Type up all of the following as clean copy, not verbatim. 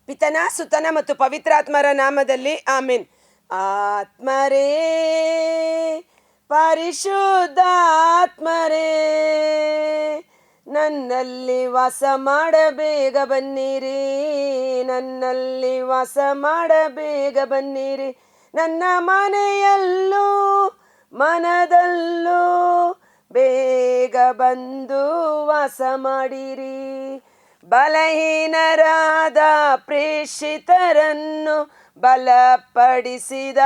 ಪಿತನ ಸುತನ ಮತ್ತು ಪವಿತ್ರಾತ್ಮರ ನಾಮದಲ್ಲಿ ಆಮೇನ್. ಆತ್ಮರೇ, ಪರಿಶುದ್ಧಾತ್ಮರೇ, ನನ್ನಲ್ಲಿ ವಾಸ ಮಾಡಬೇಗ ಬನ್ನಿರಿ, ನನ್ನಲ್ಲಿ ವಾಸ ಮಾಡಬೇಗ ಬನ್ನಿರಿ, ನನ್ನ ಮನೆಯಲ್ಲೂ ಮನದಲ್ಲೂ ಬೇಗ ಬಂದು ವಾಸ ಮಾಡಿರಿ. ಬಲಹೀನರಾದ ಪ್ರೇಷಿತರನ್ನು ಬಲಪಡಿಸಿದ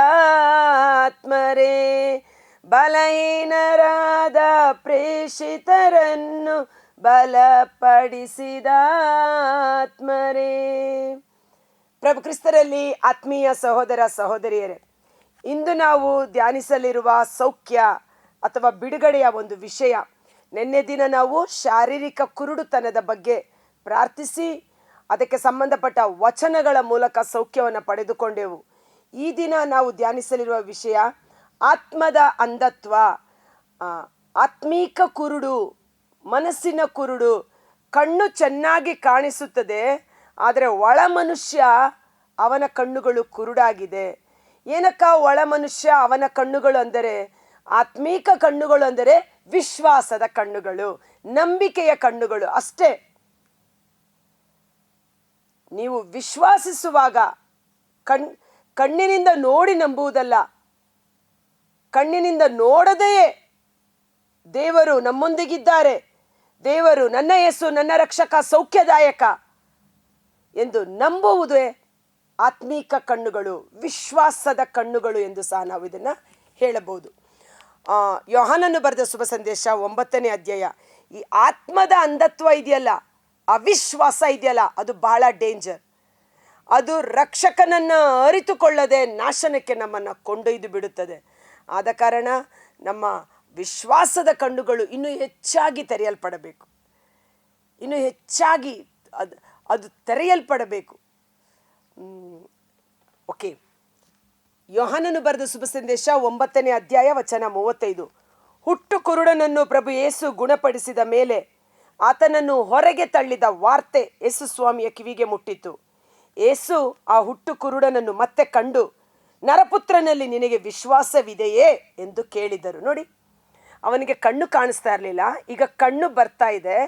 ಆತ್ಮರೇ, ಬಲಹೀನರಾದ ಪ್ರೇಷಿತರನ್ನು ಬಲಪಡಿಸಿದ ಆತ್ಮರೇ. ಪ್ರಭು ಕ್ರಿಸ್ತರಲ್ಲಿ ಆತ್ಮೀಯ ಸಹೋದರ ಸಹೋದರಿಯರೇ, ಇಂದು ನಾವು ಧ್ಯಾನಿಸಲಿರುವ ಸೌಖ್ಯ ಅಥವಾ ಬಿಡುಗಡೆಯ ಒಂದು ವಿಷಯ. ನಿನ್ನೆ ದಿನ ನಾವು ಶಾರೀರಿಕ ಕುರುಡುತನದ ಬಗ್ಗೆ ಪ್ರಾರ್ಥಿಸಿ ಅದಕ್ಕೆ ಸಂಬಂಧಪಟ್ಟ ವಚನಗಳ ಮೂಲಕ ಸೌಖ್ಯವನ್ನು ಪಡೆದುಕೊಂಡೆವು. ಈ ದಿನ ನಾವು ಧ್ಯಾನಿಸಲಿರುವ ವಿಷಯ ಆತ್ಮದ ಅಂಧತ್ವ, ಆತ್ಮೀಕ ಕುರುಡು, ಮನಸ್ಸಿನ ಕುರುಡು. ಕಣ್ಣು ಚೆನ್ನಾಗಿ ಕಾಣಿಸುತ್ತದೆ, ಆದರೆ ಒಳ ಮನುಷ್ಯ ಅವನ ಕಣ್ಣುಗಳು ಕುರುಡಾಗಿದೆ. ಏನಕ್ಕ ಒಳ ಮನುಷ್ಯ ಅವನ ಕಣ್ಣುಗಳು ಅಂದರೆ, ಆತ್ಮೀಕ ಕಣ್ಣುಗಳು ಅಂದರೆ ವಿಶ್ವಾಸದ ಕಣ್ಣುಗಳು, ನಂಬಿಕೆಯ ಕಣ್ಣುಗಳು ಅಷ್ಟೇ. ನೀವು ವಿಶ್ವಾಸಿಸುವಾಗ ಕಣ್ಣಿನಿಂದ ನೋಡಿ ನಂಬುವುದಲ್ಲ, ಕಣ್ಣಿನಿಂದ ನೋಡದೆಯೇ ದೇವರು ನಮ್ಮೊಂದಿಗಿದ್ದಾರೆ, ದೇವರು ನನ್ನ ಯೇಸು ನನ್ನ ರಕ್ಷಕ ಸೌಖ್ಯದಾಯಕ ಎಂದು ನಂಬುವುದೇ ಆತ್ಮೀಕ ಕಣ್ಣುಗಳು, ವಿಶ್ವಾಸದ ಕಣ್ಣುಗಳು ಎಂದು ಸಹ ನಾವು ಇದನ್ನು ಹೇಳಬಹುದು. ಯೋಹಾನನು ಬರೆದ ಶುಭ ಸಂದೇಶ 9ನೇ ಅಧ್ಯಾಯ. ಈ ಆತ್ಮದ ಅಂಧತ್ವ ಇದೆಯಲ್ಲ, ಅವಿಶ್ವಾಸ ಇದೆಯಲ್ಲ, ಅದು ಬಹಳ ಡೇಂಜರ್. ಅದು ರಕ್ಷಕನನ್ನು ಅರಿತುಕೊಳ್ಳದೆ ನಾಶನಕ್ಕೆ ನಮ್ಮನ್ನು ಕೊಂಡೊಯ್ದು ಬಿಡುತ್ತದೆ. ಆದ ಕಾರಣ ನಮ್ಮ ವಿಶ್ವಾಸದ ಕಣ್ಣುಗಳು ಇನ್ನೂ ಹೆಚ್ಚಾಗಿ ತೆರೆಯಲ್ಪಡಬೇಕು, ಇನ್ನೂ ಹೆಚ್ಚಾಗಿ ಅದು ತೆರೆಯಲ್ಪಡಬೇಕು. ಓಕೆ, ಯೋಹಾನನು ಬರೆದ ಶುಭ ಸಂದೇಶ 9ನೇ ಅಧ್ಯಾಯ ವಚನ 35. ಹುಟ್ಟು ಕುರುಡನನ್ನು ಪ್ರಭು ಯೇಸು ಗುಣಪಡಿಸಿದ ಮೇಲೆ ಆತನನ್ನು ಹೊರಗೆ ತಳ್ಳಿದ ವಾರ್ತೆ ಯೇಸು ಸ್ವಾಮಿಯ ಕಿವಿಗೆ ಮುಟ್ಟಿತು. ಯೇಸು ಆ ಹುಟ್ಟು ಕುರುಡನನ್ನು ಮತ್ತೆ ಕಂಡು, ನರಪುತ್ರನಲ್ಲಿ ನಿನಗೆ ವಿಶ್ವಾಸವಿದೆಯೇ ಎಂದು ಕೇಳಿದರು. ನೋಡಿ, ಅವನಿಗೆ ಕಣ್ಣು ಕಾಣಿಸ್ತಾ ಇರಲಿಲ್ಲ, ಈಗ ಕಣ್ಣು ಬರ್ತಾ ಇದೆ.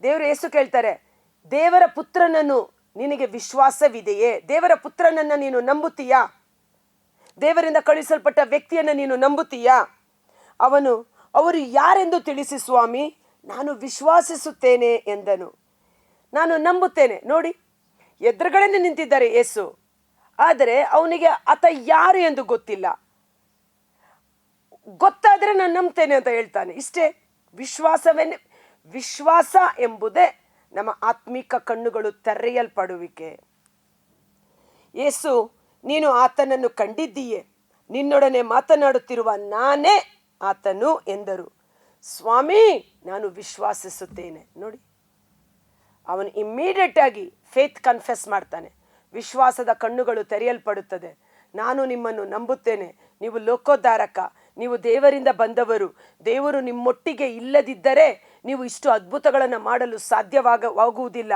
ದೇವರು ಯೇಸು ಕೇಳ್ತಾರೆ, ದೇವರ ಪುತ್ರನನ್ನು ನಿನಗೆ ವಿಶ್ವಾಸವಿದೆಯೇ? ದೇವರ ಪುತ್ರನನ್ನು ನೀನು ನಂಬುತ್ತೀಯಾ? ದೇವರಿಂದ ಕಳುಹಿಸಲ್ಪಟ್ಟ ವ್ಯಕ್ತಿಯನ್ನು ನೀನು ನಂಬುತ್ತೀಯಾ? ಅವರು ಯಾರೆಂದು ತಿಳಿಸಿ ಸ್ವಾಮಿ. ನಾನು ವಿಶ್ವಾಸಿಸುತ್ತೇನೆ ಎಂದನು. ನಾನು ನಂಬುತ್ತೇನೆ. ನೋಡಿ, ಎದುರುಗಡೆ ನಿಂತಿದ್ದಾರೆ ಯೇಸು, ಆದರೆ ಅವನಿಗೆ ಆತ ಯಾರು ಎಂದು ಗೊತ್ತಿಲ್ಲ. ಗೊತ್ತಾದರೆ ನಾನು ನಂಬ್ತೇನೆ ಅಂತ ಹೇಳ್ತಾನೆ. ಇಷ್ಟೇ. ವಿಶ್ವಾಸ ಎಂಬುದೇ ನಮ್ಮ ಆತ್ಮಿಕ ಕಣ್ಣುಗಳು ತೆರೆಯಲ್ಪಡುವಿಕೆ. ಯೇಸು, ನೀನು ಆತನನ್ನು ಕಂಡಿದ್ದೀಯೆ, ನಿನ್ನೊಡನೆ ಮಾತನಾಡುತ್ತಿರುವ ನಾನೇ ಆತನು ಎಂದರು. ಸ್ವಾಮಿ, ನಾನು ವಿಶ್ವಾಸಿಸುತ್ತೇನೆ. ನೋಡಿ, ಅವನು ಇಮ್ಮಿಡಿಯೇಟ್ ಆಗಿ ಫೇತ್ ಕನ್ಫೆಸ್ ಮಾಡ್ತಾನೆ. ವಿಶ್ವಾಸದ ಕಣ್ಣುಗಳು ತೆರೆಯಲ್ಪಡುತ್ತದೆ. ನಾನು ನಿಮ್ಮನ್ನು ನಂಬುತ್ತೇನೆ, ನೀವು ಲೋಕೋದ್ಧಾರಕ, ನೀವು ದೇವರಿಂದ ಬಂದವರು. ದೇವರು ನಿಮ್ಮೊಟ್ಟಿಗೆ ಇಲ್ಲದಿದ್ದರೆ ನೀವು ಇಷ್ಟು ಅದ್ಭುತಗಳನ್ನು ಮಾಡಲು ಸಾಧ್ಯವಾಗುವುದಿಲ್ಲ.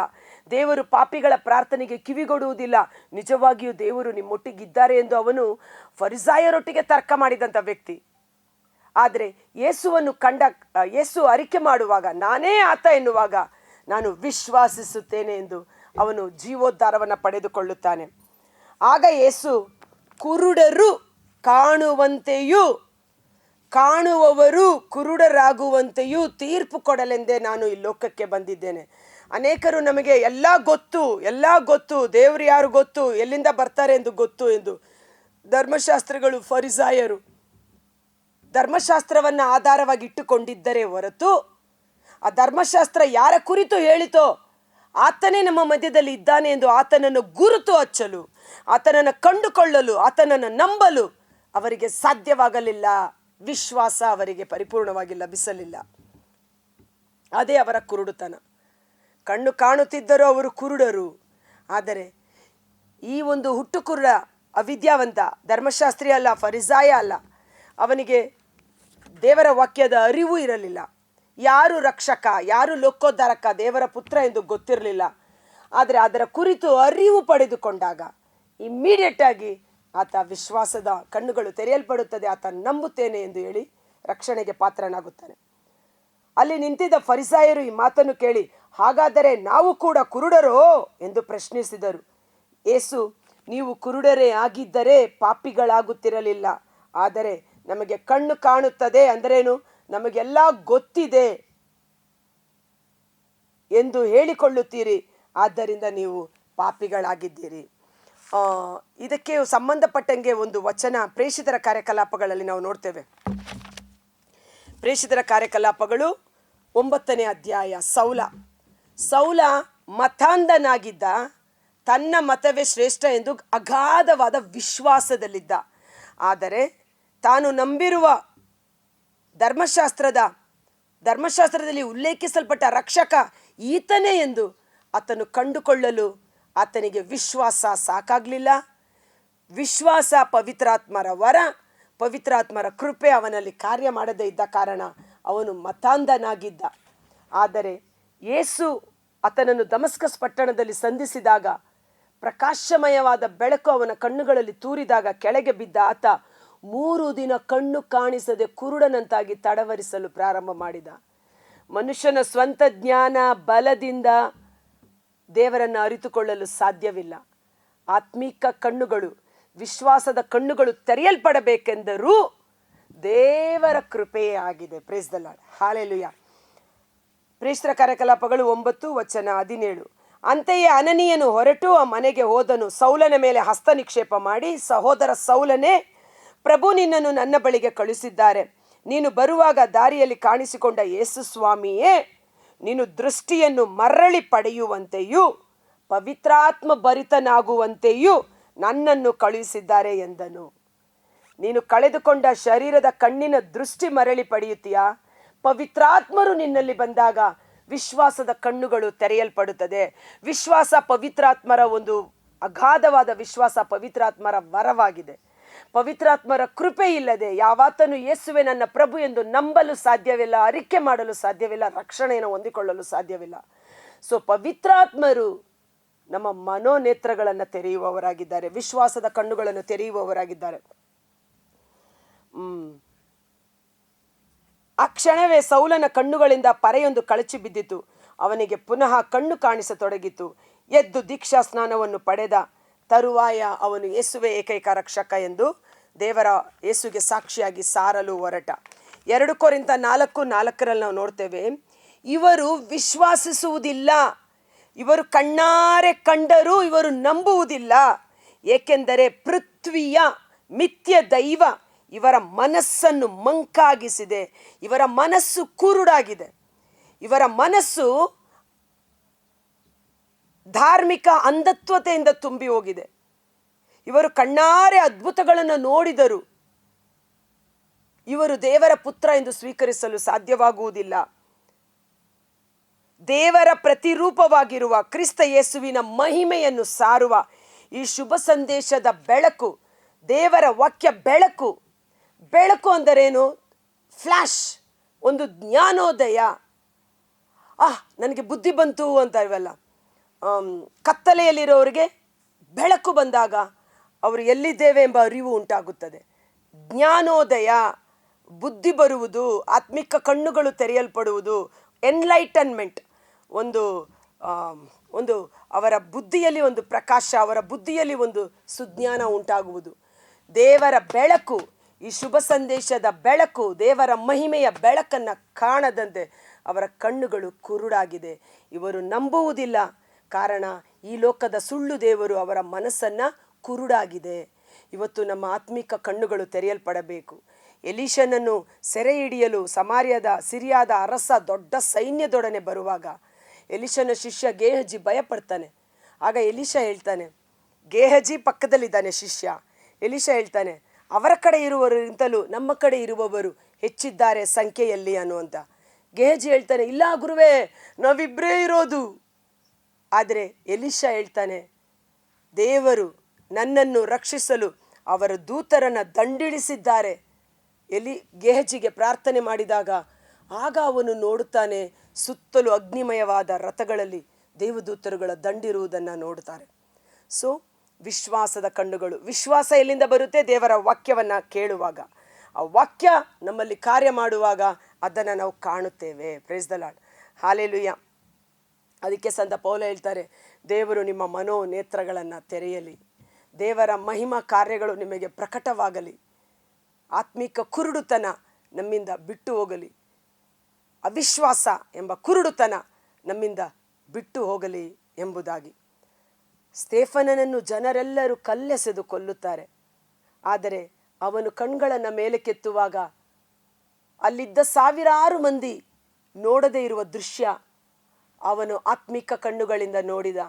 ದೇವರು ಪಾಪಿಗಳ ಪ್ರಾರ್ಥನೆಗೆ ಕಿವಿಗೊಡುವುದಿಲ್ಲ. ನಿಜವಾಗಿಯೂ ದೇವರು ನಿಮ್ಮೊಟ್ಟಿಗಿದ್ದಾರೆ ಎಂದು ಅವನು ಫರಿಸಾಯರೊಟ್ಟಿಗೆ ತರ್ಕ ಮಾಡಿದಂಥ ವ್ಯಕ್ತಿ. ಆದರೆ ಯೇಸು ಅರಿಕೆ ಮಾಡುವಾಗ, ನಾನೇ ಆತ ಎನ್ನುವಾಗ, ನಾನು ವಿಶ್ವಾಸಿಸುತ್ತೇನೆ ಎಂದು ಅವನು ಜೀವೋದ್ಧಾರವನ್ನು ಪಡೆದುಕೊಳ್ಳುತ್ತಾನೆ. ಆಗ ಯೇಸು, ಕುರುಡರು ಕಾಣುವಂತೆಯೂ ಕಾಣುವವರು ಕುರುಡರಾಗುವಂತೆಯೂ ತೀರ್ಪು ಕೊಡಲೆಂದೇ ನಾನು ಈ ಲೋಕಕ್ಕೆ ಬಂದಿದ್ದೇನೆ. ಅನೇಕರು ನಮಗೆ ಎಲ್ಲ ಗೊತ್ತು, ದೇವರು ಯಾರು ಗೊತ್ತು, ಎಲ್ಲಿಂದ ಬರ್ತಾರೆ ಎಂದು ಗೊತ್ತು ಎಂದು. ಧರ್ಮಶಾಸ್ತ್ರಗಳು, ಫರಿಸಾಯರು ಧರ್ಮಶಾಸ್ತ್ರವನ್ನು ಆಧಾರವಾಗಿ ಇಟ್ಟುಕೊಂಡಿದ್ದರೆ ಹೊರತು ಆ ಧರ್ಮಶಾಸ್ತ್ರ ಯಾರ ಕುರಿತು ಹೇಳಿತೋ ಆತನೇ ನಮ್ಮ ಮಧ್ಯದಲ್ಲಿ ಇದ್ದಾನೆ ಎಂದು ಆತನನ್ನು ಗುರುತು ಹಚ್ಚಲು, ಆತನನ್ನು ಕಂಡುಕೊಳ್ಳಲು, ಆತನನ್ನು ನಂಬಲು ಅವರಿಗೆ ಸಾಧ್ಯವಾಗಲಿಲ್ಲ. ವಿಶ್ವಾಸ ಅವರಿಗೆ ಪರಿಪೂರ್ಣವಾಗಿ ಲಭಿಸಲಿಲ್ಲ. ಅದೇ ಅವರ ಕುರುಡುತನ. ಕಣ್ಣು ಕಾಣುತ್ತಿದ್ದರೂ ಅವರು ಕುರುಡರು. ಆದರೆ ಈ ಒಂದು ಹುಟ್ಟು ಕುರುಡ ಅವಿದ್ಯಾವಂತ, ಧರ್ಮಶಾಸ್ತ್ರಿ ಅಲ್ಲ, ಫರಿಸಾಯ ಅಲ್ಲ, ಅವನಿಗೆ ದೇವರ ವಾಕ್ಯದ ಅರಿವು ಇರಲಿಲ್ಲ. ಯಾರು ರಕ್ಷಕ, ಯಾರು ಲೋಕೋದ್ಧಾರಕ, ದೇವರ ಪುತ್ರ ಎಂದು ಗೊತ್ತಿರಲಿಲ್ಲ. ಆದರೆ ಅದರ ಕುರಿತು ಅರಿವು ಪಡೆದುಕೊಂಡಾಗ ಇಮ್ಮಿಡಿಯೇಟ್ ಆಗಿ ಆತ ವಿಶ್ವಾಸದ ಕಣ್ಣುಗಳು ತೆರೆಯಲ್ಪಡುತ್ತದೆ. ಆತ ನಂಬುತ್ತೇನೆ ಎಂದು ಹೇಳಿ ರಕ್ಷಣೆಗೆ ಪಾತ್ರನಾಗುತ್ತಾನೆ. ಅಲ್ಲಿ ನಿಂತಿದ್ದ ಫರಿಸಾಯರು ಈ ಮಾತನ್ನು ಕೇಳಿ, ಹಾಗಾದರೆ ನಾವು ಕೂಡ ಕುರುಡರೋ ಎಂದು ಪ್ರಶ್ನಿಸಿದರು. ಯೇಸು, ನೀವು ಕುರುಡರೇ ಆಗಿದ್ದರೆ ಪಾಪಿಗಳಾಗುತ್ತಿರಲಿಲ್ಲ. ಆದರೆ ನಮಗೆ ಕಣ್ಣು ಕಾಣುತ್ತದೆ ಅಂದ್ರೇನು, ನಮಗೆಲ್ಲ ಗೊತ್ತಿದೆ ಎಂದು ಹೇಳಿಕೊಳ್ಳುತ್ತೀರಿ, ಆದ್ದರಿಂದ ನೀವು ಪಾಪಿಗಳಾಗಿದ್ದೀರಿ. ಇದಕ್ಕೆ ಸಂಬಂಧಪಟ್ಟಂಗೆ ಒಂದು ವಚನ ಪ್ರೇಷಿತರ ಕಾರ್ಯಕಲಾಪಗಳಲ್ಲಿ ನಾವು ನೋಡ್ತೇವೆ. ಪ್ರೇಷಿತರ ಕಾರ್ಯಕಲಾಪಗಳು 9ನೇ ಅಧ್ಯಾಯ. ಸೌಲ ಮತಾಂಧನಾಗಿದ್ದ, ತನ್ನ ಮತವೇ ಶ್ರೇಷ್ಠ ಎಂದು ಅಗಾಧವಾದ ವಿಶ್ವಾಸದಲ್ಲಿದ್ದ. ಆದರೆ ತಾನು ನಂಬಿರುವ ಧರ್ಮಶಾಸ್ತ್ರದಲ್ಲಿ ಉಲ್ಲೇಖಿಸಲ್ಪಟ್ಟ ರಕ್ಷಕ ಈತನೇ ಎಂದು ಆತನು ಕಂಡುಕೊಳ್ಳಲು ಆತನಿಗೆ ವಿಶ್ವಾಸ ಸಾಕಾಗಲಿಲ್ಲ. ವಿಶ್ವಾಸ ಪವಿತ್ರಾತ್ಮರ ವರ, ಪವಿತ್ರಾತ್ಮರ ಕೃಪೆ ಅವನಲ್ಲಿ ಕಾರ್ಯ ಮಾಡದೇ ಇದ್ದ ಕಾರಣ ಅವನು ಮತಾಂಧನಾಗಿದ್ದ. ಆದರೆ ಯೇಸು ಆತನನ್ನು ದಮಸ್ಕಸ್ ಪಟ್ಟಣದಲ್ಲಿ ಸಂಧಿಸಿದಾಗ, ಪ್ರಕಾಶಮಯವಾದ ಬೆಳಕು ಅವನ ಕಣ್ಣುಗಳಲ್ಲಿ ತೂರಿದಾಗ ಕೆಳಗೆ ಬಿದ್ದ ಆತ 3 ದಿನ ಕಣ್ಣು ಕಾಣಿಸದೆ ಕುರುಡನಂತಾಗಿ ತಡವರಿಸಲು ಪ್ರಾರಂಭ ಮಾಡಿದ. ಮನುಷ್ಯನ ಸ್ವಂತ ಜ್ಞಾನ ಬಲದಿಂದ ದೇವರನ್ನು ಅರಿತುಕೊಳ್ಳಲು ಸಾಧ್ಯವಿಲ್ಲ. ಆತ್ಮಿಕ ಕಣ್ಣುಗಳು, ವಿಶ್ವಾಸದ ಕಣ್ಣುಗಳು ತೆರೆಯಲ್ಪಡಬೇಕೆಂದರೂ ದೇವರ ಕೃಪೆಯೇ ಆಗಿದೆ. Praise the Lord, hallelujah. ಪ್ರೇಷಿತರ ಕಾರ್ಯಕಲಾಪಗಳು 9:17. ಅಂತೆಯೇ ಅನನೀಯನು ಹೊರಟು ಆ ಮನೆಗೆ ಹೋದನು. ಸೌಲನ ಮೇಲೆ ಹಸ್ತ ನಿಕ್ಷೇಪ ಮಾಡಿ, ಸಹೋದರ ಸೌಲನೇ, ಪ್ರಭು ನಿನ್ನನ್ನು ನನ್ನ ಬಳಿಗೆ ಕಳುಹಿಸಿದ್ದಾರೆ. ನೀನು ಬರುವಾಗ ದಾರಿಯಲ್ಲಿ ಕಾಣಿಸಿಕೊಂಡ ಯೇಸು ಸ್ವಾಮಿಯೇ, ನೀನು ದೃಷ್ಟಿಯನ್ನು ಮರಳಿ ಪಡೆಯುವಂತೆಯೂ ಪವಿತ್ರಾತ್ಮ ಭರಿತನಾಗುವಂತೆಯೂ ನನ್ನನ್ನು ಕಳುಹಿಸಿದ್ದಾರೆ ಎಂದನು. ನೀನು ಕಳೆದುಕೊಂಡ ಶರೀರದ ಕಣ್ಣಿನ ದೃಷ್ಟಿ ಮರಳಿ ಪಡೆಯುತ್ತೀಯಾ? ಪವಿತ್ರಾತ್ಮರು ನಿನ್ನಲ್ಲಿ ಬಂದಾಗ ವಿಶ್ವಾಸದ ಕಣ್ಣುಗಳು ತೆರೆಯಲ್ಪಡುತ್ತದೆ. ವಿಶ್ವಾಸ ಪವಿತ್ರಾತ್ಮರ ಒಂದು ಅಗಾಧವಾದ ವಿಶ್ವಾಸ ಪವಿತ್ರಾತ್ಮರ ವರವಾಗಿದೆ. ಪವಿತ್ರಾತ್ಮರ ಕೃಪೆ ಇಲ್ಲದೆ ಯಾವಾತನು ಯೇಸುವೆ ನನ್ನ ಪ್ರಭು ಎಂದು ನಂಬಲು ಸಾಧ್ಯವಿಲ್ಲ, ಅರಿಕೆ ಮಾಡಲು ಸಾಧ್ಯವಿಲ್ಲ, ರಕ್ಷಣೆಯನ್ನು ಹೊಂದಿಕೊಳ್ಳಲು ಸಾಧ್ಯವಿಲ್ಲ. ಸೊ ಪವಿತ್ರಾತ್ಮರು ನಮ್ಮ ಮನೋನೇತ್ರಗಳನ್ನು ತೆರೆಯುವವರಾಗಿದ್ದಾರೆ, ವಿಶ್ವಾಸದ ಕಣ್ಣುಗಳನ್ನು ತೆರೆಯುವವರಾಗಿದ್ದಾರೆ. ಆ ಕ್ಷಣವೇ ಸೌಲನ ಕಣ್ಣುಗಳಿಂದ ಪರೆಯೊಂದು ಕಳಚಿ ಬಿದ್ದಿತು. ಅವನಿಗೆ ಪುನಃ ಕಣ್ಣು ಕಾಣಿಸತೊಡಗಿತು. ಎದ್ದು ದೀಕ್ಷಾ ಸ್ನಾನವನ್ನು ಪಡೆದ ತರುವಾಯ ಅವನು ಯೇಸುವೆ ಏಕೈಕ ರಕ್ಷಕ ಎಂದು ದೇವರ ಯೇಸುಗೆ ಸಾಕ್ಷಿಯಾಗಿ ಸಾರಲು ಹೊರಟ. 2 ಕೊರಿಂಥ 4:4 ನಾವು ನೋಡ್ತೇವೆ, ಇವರು ವಿಶ್ವಾಸಿಸುವುದಿಲ್ಲ, ಇವರು ಕಣ್ಣಾರೆ ಕಂಡರೂ ಇವರು ನಂಬುವುದಿಲ್ಲ, ಏಕೆಂದರೆ ಪೃಥ್ವಿಯ ಮಿಥ್ಯ ದೈವ ಇವರ ಮನಸ್ಸನ್ನು ಮಂಕಾಗಿಸಿದೆ. ಇವರ ಮನಸ್ಸು ಕುರುಡಾಗಿದೆ. ಇವರ ಮನಸ್ಸು ಧಾರ್ಮಿಕ ಅಂಧತ್ವತೆಯಿಂದ ತುಂಬಿ ಹೋಗಿದೆ. ಇವರು ಕಣ್ಣಾರೆ ಅದ್ಭುತಗಳನ್ನು ನೋಡಿದರು, ಇವರು ದೇವರ ಪುತ್ರ ಎಂದು ಸ್ವೀಕರಿಸಲು ಸಾಧ್ಯವಾಗುವುದಿಲ್ಲ. ದೇವರ ಪ್ರತಿರೂಪವಾಗಿರುವ ಕ್ರಿಸ್ತ ಯೇಸುವಿನ ಮಹಿಮೆಯನ್ನು ಸಾರುವ ಈ ಶುಭ ಸಂದೇಶದ ಬೆಳಕು, ದೇವರ ವಾಕ್ಯ ಬೆಳಕು. ಬೆಳಕು ಅಂದರೇನು? ಫ್ಲ್ಯಾಶ್, ಒಂದು ಜ್ಞಾನೋದಯ. ನನಗೆ ಬುದ್ಧಿ ಬಂತು ಅಂತ ಇವೆಲ್ಲ. ಕತ್ತಲೆಯಲ್ಲಿರೋರಿಗೆ ಬೆಳಕು ಬಂದಾಗ ಅವರು ಎಲ್ಲಿದ್ದೇವೆ ಎಂಬ ಅರಿವು ಉಂಟಾಗುತ್ತದೆ. ಜ್ಞಾನೋದಯ, ಬುದ್ಧಿ ಬರುವುದು, ಆತ್ಮಿಕ ಕಣ್ಣುಗಳು ತೆರೆಯಲ್ಪಡುವುದು, ಎನ್ಲೈಟನ್ಮೆಂಟ್, ಒಂದು ಅವರ ಬುದ್ಧಿಯಲ್ಲಿ ಒಂದು ಪ್ರಕಾಶ, ಅವರ ಬುದ್ಧಿಯಲ್ಲಿ ಒಂದು ಸುಜ್ಞಾನ ಉಂಟಾಗುವುದು. ದೇವರ ಬೆಳಕು, ಈ ಶುಭ ಸಂದೇಶದ ಬೆಳಕು, ದೇವರ ಮಹಿಮೆಯ ಬೆಳಕನ್ನು ಕಾಣದಂತೆ ಅವರ ಕಣ್ಣುಗಳು ಕುರುಡಾಗಿದೆ. ಇವರು ನಂಬುವುದಿಲ್ಲ, ಕಾರಣ ಈ ಲೋಕದ ಸುಳ್ಳು ದೇವರು ಅವರ ಮನಸ್ಸನ್ನು ಕುರುಡಾಗಿದೆ. ಇವತ್ತು ನಮ್ಮ ಆತ್ಮಿಕ ಕಣ್ಣುಗಳು ತೆರೆಯಲ್ಪಡಬೇಕು. ಎಲೀಷನನ್ನು ಸೆರೆ ಹಿಡಿಯಲು ಸಿರಿಯಾದ ಅರಸ ದೊಡ್ಡ ಸೈನ್ಯದೊಡನೆ ಬರುವಾಗ ಎಲೀಷನ ಶಿಷ್ಯ ಗೇಹಜಿ ಭಯಪಡ್ತಾನೆ. ಆಗ ಎಲೀಷ ಹೇಳ್ತಾನೆ, ಗೇಹಜಿ ಪಕ್ಕದಲ್ಲಿದ್ದಾನೆ ಶಿಷ್ಯ. ಎಲೀಷ ಹೇಳ್ತಾನೆ, ಅವರ ಕಡೆ ಇರುವವರಿಗಿಂತಲೂ ನಮ್ಮ ಕಡೆ ಇರುವವರು ಹೆಚ್ಚಿದ್ದಾರೆ ಸಂಖ್ಯೆಯಲ್ಲಿ ಅನ್ನುವಂಥ. ಗೇಹಜಿ ಹೇಳ್ತಾನೆ, ಇಲ್ಲ ಗುರುವೇ, ನಾವಿಬ್ಬರೇ ಇರೋದು. ಆದರೆ ಎಲೀಷ ಹೇಳ್ತಾನೆ, ದೇವರು ನನ್ನನ್ನು ರಕ್ಷಿಸಲು ಅವರ ದೂತರನ್ನು ದಂಡಿಳಿಸಿದ್ದಾರೆ. ಗೇಹಜಿಗೆ ಪ್ರಾರ್ಥನೆ ಮಾಡಿದಾಗ ಆಗ ಅವನು ನೋಡುತ್ತಾನೆ, ಸುತ್ತಲೂ ಅಗ್ನಿಮಯವಾದ ರಥಗಳಲ್ಲಿ ದೇವದೂತರುಗಳ ದಂಡಿರುವುದನ್ನು ನೋಡ್ತಾರೆ. ಸೊ ವಿಶ್ವಾಸದ ಕಣ್ಣುಗಳು. ವಿಶ್ವಾಸ ಎಲ್ಲಿಂದ ಬರುತ್ತೆ? ದೇವರ ವಾಕ್ಯವನ್ನು ಕೇಳುವಾಗ, ಆ ವಾಕ್ಯ ನಮ್ಮಲ್ಲಿ ಕಾರ್ಯ ಮಾಡುವಾಗ ಅದನ್ನು ನಾವು ಕಾಣುತ್ತೇವೆ. Praise the lord, hallelujah. ಅದಕ್ಕೆ ಸಂತ ಪೌಲ ಹೇಳ್ತಾರೆ, ದೇವರು ನಿಮ್ಮ ಮನೋನೇತ್ರಗಳನ್ನು ತೆರೆಯಲಿ, ದೇವರ ಮಹಿಮಾ ಕಾರ್ಯಗಳು ನಿಮಗೆ ಪ್ರಕಟವಾಗಲಿ, ಆತ್ಮಿಕ ಕುರುಡುತನ ನಮ್ಮಿಂದ ಬಿಟ್ಟು ಹೋಗಲಿ, ಅವಿಶ್ವಾಸ ಎಂಬ ಕುರುಡುತನ ನಮ್ಮಿಂದ ಬಿಟ್ಟು ಹೋಗಲಿ ಎಂಬುದಾಗಿ. ಸ್ತೆಫನನನ್ನು ಜನರೆಲ್ಲರೂ ಕಲ್ಲೆಸೆದು ಕೊಲ್ಲುತ್ತಾರೆ. ಆದರೆ ಅವನು ಕಣ್ಗಳನ್ನು ಮೇಲೆ ಕೆತ್ತುವಾಗ ಅಲ್ಲಿದ್ದ ಸಾವಿರಾರು ಮಂದಿ ನೋಡದೇ ಇರುವ ದೃಶ್ಯ ಅವನು ಆತ್ಮಿಕ ಕಣ್ಣುಗಳಿಂದ ನೋಡಿದ.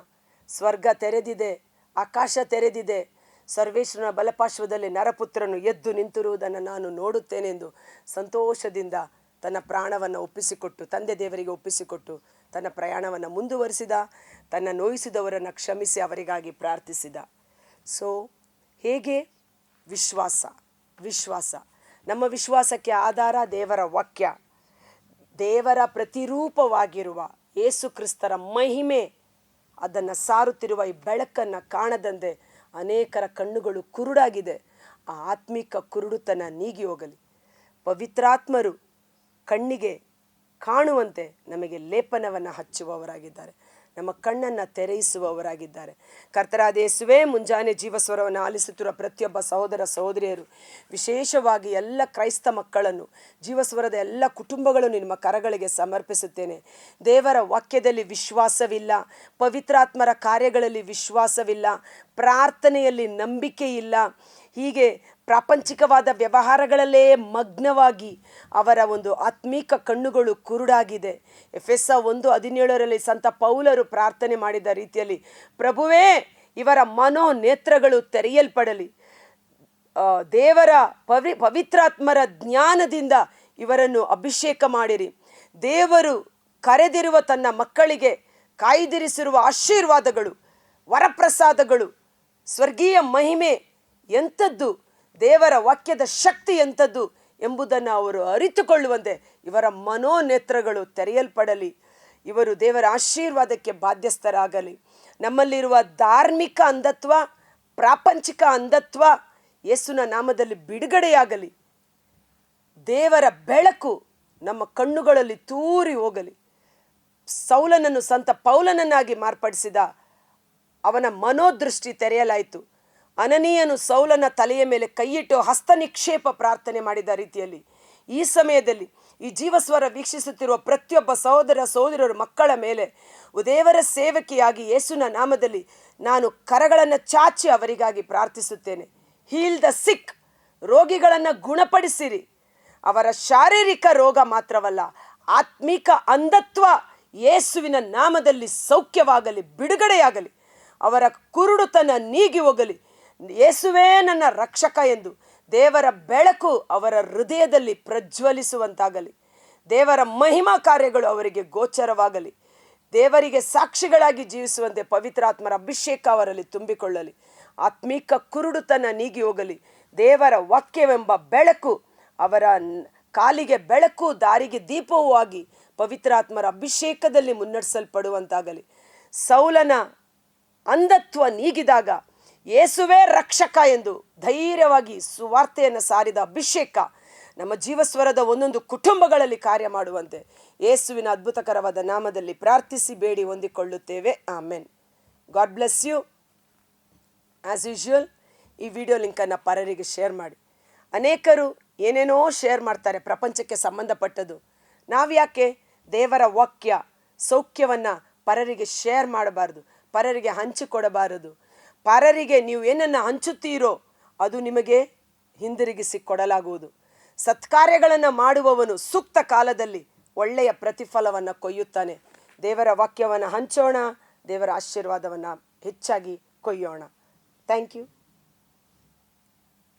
ಸ್ವರ್ಗ ತೆರೆದಿದೆ, ಆಕಾಶ ತೆರೆದಿದೆ, ಸರ್ವೇಶ್ವರನ ಬಲಪಾರ್ಶ್ವದಲ್ಲಿ ನರಪುತ್ರನು ಎದ್ದು ನಿಂತಿರುವುದನ್ನು ನಾನು ನೋಡುತ್ತೇನೆಂದು ಸಂತೋಷದಿಂದ ತನ್ನ ಪ್ರಾಣವನ್ನು ಒಪ್ಪಿಸಿಕೊಟ್ಟು, ತಂದೆ ದೇವರಿಗೆ ಒಪ್ಪಿಸಿಕೊಟ್ಟು ತನ್ನ ಪ್ರಯಾಣವನ್ನು ಮುಂದುವರಿಸಿದ. ತನ್ನ ನೋಯಿಸಿದವರನ್ನು ಕ್ಷಮಿಸಿ ಅವರಿಗಾಗಿ ಪ್ರಾರ್ಥಿಸಿದ. ಸೊ ಹೇಗೆ? ವಿಶ್ವಾಸ. ನಮ್ಮ ವಿಶ್ವಾಸಕ್ಕೆ ಆಧಾರ ದೇವರ ವಾಕ್ಯ. ದೇವರ ಪ್ರತಿರೂಪವಾಗಿರುವ ಯೇಸು ಕ್ರಿಸ್ತರ ಮಹಿಮೆ ಅದನ್ನು ಸಾರುತ್ತಿರುವ ಈ ಬೆಳಕನ್ನು ಕಾಣದಂತೆ ಅನೇಕರ ಕಣ್ಣುಗಳು ಕುರುಡಾಗಿದೆ. ಆ ಆತ್ಮಿಕ ಕುರುಡುತನ ನೀಗಿ ಹೋಗಲಿ. ಪವಿತ್ರಾತ್ಮರು ಕಣ್ಣಿಗೆ ಕಾಣುವಂತೆ ನಮಗೆ ಲೇಪನವನ್ನು ಹಚ್ಚುವವರಾಗಿದ್ದಾರೆ, ನಮ್ಮ ಕಣ್ಣನ್ನು ತೆರೆಯಿಸುವವರಾಗಿದ್ದಾರೆ. ಕರ್ತರಾದ ಯೇಸುವೇ, ಮುಂಜಾನೆ ಜೀವಸ್ವರವನ್ನು ಆಲಿಸುತ್ತಿರುವ ಪ್ರತಿಯೊಬ್ಬ ಸಹೋದರ ಸಹೋದರಿಯರು, ವಿಶೇಷವಾಗಿ ಎಲ್ಲ ಕ್ರೈಸ್ತ ಮಕ್ಕಳನ್ನು, ಜೀವಸ್ವರದ ಎಲ್ಲ ಕುಟುಂಬಗಳನ್ನು ನಿಮ್ಮ ಕರಗಳಿಗೆ ಸಮರ್ಪಿಸುತ್ತೇನೆ. ದೇವರ ವಾಕ್ಯದಲ್ಲಿ ವಿಶ್ವಾಸವಿಲ್ಲ, ಪವಿತ್ರಾತ್ಮರ ಕಾರ್ಯಗಳಲ್ಲಿ ವಿಶ್ವಾಸವಿಲ್ಲ, ಪ್ರಾರ್ಥನೆಯಲ್ಲಿ ನಂಬಿಕೆ ಇಲ್ಲ, ಹೀಗೆ ಪ್ರಾಪಂಚಿಕವಾದ ವ್ಯವಹಾರಗಳಲ್ಲೇ ಮಗ್ನವಾಗಿ ಅವರ ಒಂದು ಆತ್ಮೀಕ ಕಣ್ಣುಗಳು ಕುರುಡಾಗಿದೆ. ಎಫೆಸ 1:17 ಸಂತ ಪೌಲರು ಪ್ರಾರ್ಥನೆ ಮಾಡಿದ ರೀತಿಯಲ್ಲಿ, ಪ್ರಭುವೇ ಇವರ ಮನೋನೇತ್ರಗಳು ತೆರೆಯಲ್ಪಡಲಿ, ದೇವರ ಪವಿತ್ರಾತ್ಮರ ಜ್ಞಾನದಿಂದ ಇವರನ್ನು ಅಭಿಷೇಕ ಮಾಡಿರಿ, ದೇವರು ಕರೆದಿರುವ ತನ್ನ ಮಕ್ಕಳಿಗೆ ಕಾಯ್ದಿರಿಸಿರುವ ಆಶೀರ್ವಾದಗಳು, ವರಪ್ರಸಾದಗಳು, ಸ್ವರ್ಗೀಯ ಮಹಿಮೆ ಎಂಥದ್ದು, ದೇವರ ವಾಕ್ಯದ ಶಕ್ತಿ ಎಂಥದ್ದು ಎಂಬುದನ್ನು ಅವರು ಅರಿತುಕೊಳ್ಳುವಂತೆ ಇವರ ಮನೋನೇತ್ರಗಳು ತೆರೆಯಲ್ಪಡಲಿ, ಇವರು ದೇವರ ಆಶೀರ್ವಾದಕ್ಕೆ ಬಾಧ್ಯಸ್ಥರಾಗಲಿ. ನಮ್ಮಲ್ಲಿರುವ ಧಾರ್ಮಿಕ ಅಂಧತ್ವ, ಪ್ರಾಪಂಚಿಕ ಅಂಧತ್ವ ಯೇಸುವಿನ ನಾಮದಲ್ಲಿ ಬಿಡುಗಡೆಯಾಗಲಿ. ದೇವರ ಬೆಳಕು ನಮ್ಮ ಕಣ್ಣುಗಳಲ್ಲಿ ತೂರಿ ಹೋಗಲಿ. ಸೌಲನನ್ನು ಸಂತ ಪೌಲನನ್ನಾಗಿ ಮಾರ್ಪಡಿಸಿದ ಅವನ ಮನೋದೃಷ್ಟಿ ತೆರೆಯಲಾಯಿತು. ಅನನೀಯನು ಸೌಲನ ತಲೆಯ ಮೇಲೆ ಕೈಯಿಟ್ಟು ಹಸ್ತ ನಿಕ್ಷೇಪ ಪ್ರಾರ್ಥನೆ ಮಾಡಿದ ರೀತಿಯಲ್ಲಿ ಈ ಸಮಯದಲ್ಲಿ ಈ ಜೀವಸ್ವರ ವೀಕ್ಷಿಸುತ್ತಿರುವ ಪ್ರತಿಯೊಬ್ಬ ಸಹೋದರ ಸಹೋದರರ ಮಕ್ಕಳ ಮೇಲೆ ದೇವರ ಸೇವಕಿಯಾಗಿ ಯೇಸುವಿನ ನಾಮದಲ್ಲಿ ನಾನು ಕರಗಳನ್ನು ಚಾಚಿ ಅವರಿಗಾಗಿ ಪ್ರಾರ್ಥಿಸುತ್ತೇನೆ. ಹೀಲ್ ದ ಸಿಕ್, ರೋಗಿಗಳನ್ನು ಗುಣಪಡಿಸಿರಿ. ಅವರ ಶಾರೀರಿಕ ರೋಗ ಮಾತ್ರವಲ್ಲ, ಆತ್ಮಿಕ ಅಂಧತ್ವ ಯೇಸುವಿನ ನಾಮದಲ್ಲಿ ಸೌಖ್ಯವಾಗಲಿ, ಬಿಡುಗಡೆಯಾಗಲಿ. ಅವರ ಕುರುಡುತನ ನೀಗಿ ಹೋಗಲಿ. ಯೇಸುವೇ ನನ್ನ ರಕ್ಷಕ ಎಂದು ದೇವರ ಬೆಳಕು ಅವರ ಹೃದಯದಲ್ಲಿ ಪ್ರಜ್ವಲಿಸುವಂತಾಗಲಿ. ದೇವರ ಮಹಿಮಾ ಕಾರ್ಯಗಳು ಅವರಿಗೆ ಗೋಚರವಾಗಲಿ. ದೇವರಿಗೆ ಸಾಕ್ಷಿಗಳಾಗಿ ಜೀವಿಸುವಂತೆ ಪವಿತ್ರಾತ್ಮರ ಅಭಿಷೇಕ ಅವರಲ್ಲಿ ತುಂಬಿಕೊಳ್ಳಲಿ. ಆತ್ಮಿಕ ಕುರುಡುತನ ನೀಗಿ ಹೋಗಲಿ. ದೇವರ ವಾಕ್ಯವೆಂಬ ಬೆಳಕು ಅವರ ಕಾಲಿಗೆ ಬೆಳಕು, ದಾರಿಗೆ ದೀಪವೂ ಆಗಿ ಪವಿತ್ರಾತ್ಮರ ಅಭಿಷೇಕದಲ್ಲಿ ಮುನ್ನಡೆಸಲ್ಪಡುವಂತಾಗಲಿ. ಸೌಲನ ಅಂಧತ್ವ ನೀಗಿದಾಗ ಯೇಸುವೇ ರಕ್ಷಕ ಎಂದು ಧೈರ್ಯವಾಗಿ ಸುವಾರ್ತೆಯನ್ನು ಸಾರಿದ ಅಭಿಷೇಕ ನಮ್ಮ ಜೀವಸ್ವರದ ಒಂದೊಂದು ಕುಟುಂಬಗಳಲ್ಲಿ ಕಾರ್ಯ ಮಾಡುವಂತೆ ಯೇಸುವಿನ ಅದ್ಭುತಕರವಾದ ನಾಮದಲ್ಲಿ ಪ್ರಾರ್ಥಿಸಿ ಬೇಡಿ ಹೊಂದಿಕೊಳ್ಳುತ್ತೇವೆ. Amen. God bless you. As usual ಈ ವಿಡಿಯೋ ಲಿಂಕನ್ನು ಪರರಿಗೆ ಶೇರ್ ಮಾಡಿ. ಅನೇಕರು ಏನೇನೋ ಶೇರ್ ಮಾಡ್ತಾರೆ ಪ್ರಪಂಚಕ್ಕೆ ಸಂಬಂಧಪಟ್ಟದ್ದು. ನಾವು ಯಾಕೆ ದೇವರ ವಾಕ್ಯ ಸೌಖ್ಯವನ್ನು ಪರರಿಗೆ ಶೇರ್ ಮಾಡಬಾರ್ದು, ಪರರಿಗೆ ಹಂಚಿಕೊಡಬಾರದು? ಪರರಿಗೆ ನೀವು ಏನನ್ನು ಹಂಚುತ್ತೀರೋ ಅದು ನಿಮಗೆ ಹಿಂದಿರುಗಿಸಿ ಕೊಡಲಾಗುವುದು. ಸತ್ಕಾರ್ಯಗಳನ್ನು ಮಾಡುವವನು ಸೂಕ್ತ ಕಾಲದಲ್ಲಿ ಒಳ್ಳೆಯ ಪ್ರತಿಫಲವನ್ನು ಕೊಯ್ಯುತ್ತಾನೆ. ದೇವರ ವಾಕ್ಯವನ್ನು ಹಂಚೋಣ, ದೇವರ ಆಶೀರ್ವಾದವನ್ನು ಹೆಚ್ಚಾಗಿ ಕೊಯ್ಯೋಣ. Thank you.